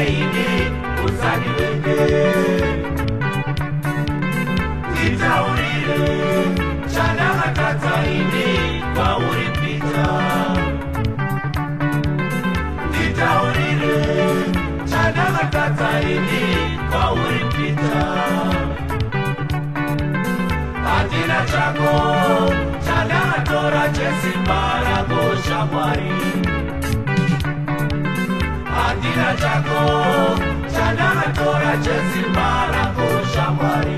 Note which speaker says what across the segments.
Speaker 1: ini usaniweke nditaurire chandakatadza ini kwauri pita nditaurire chandakatadza ini kwauri pita handina chako chandakatora chesimba rako shamwari handina chako chandakatora chesimba rako shamwari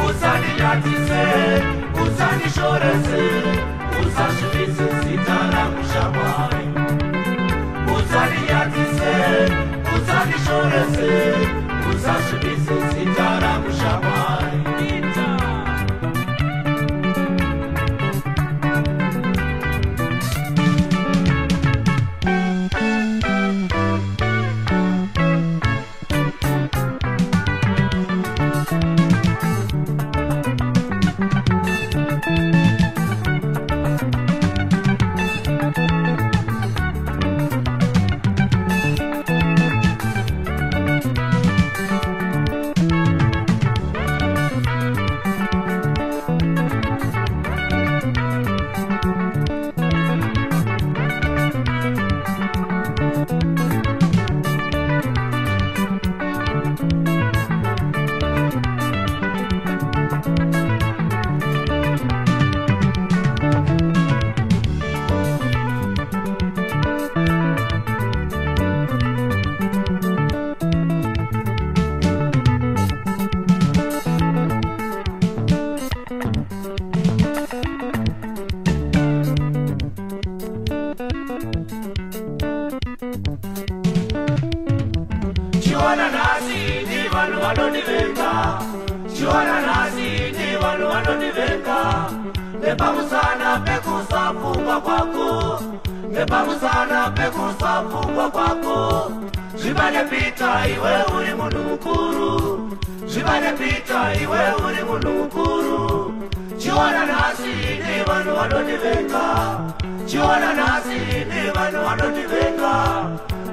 Speaker 1: usaninyadzise usanishorese usasvibise zita rangu shamwari usaninyadzise usanishorese usasvibise zita rangu shamwari Chiwana nasi ni vanhu vanondivenga Chiwana nasi ni vanhu vanondivenga Nepamusana pekusapfungwa kwako Nepamusana pekusapfungwa kwako Zvivane pita iwe uri munhu mukuru Zvivane pita iwe uri munhu mukuru Chiwana nasi ni vanhu vanondivenga Chiwana nasi ni vanhu vanondivenga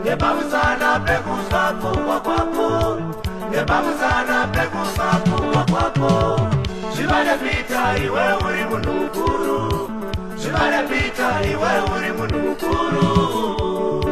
Speaker 1: Nepamusana pekusapfungwa kwako Nepamusana pekusapfungwa kwako Zvivane pita iwe uri munhu mukuru Zvivane pita iwe uri munhu mukuru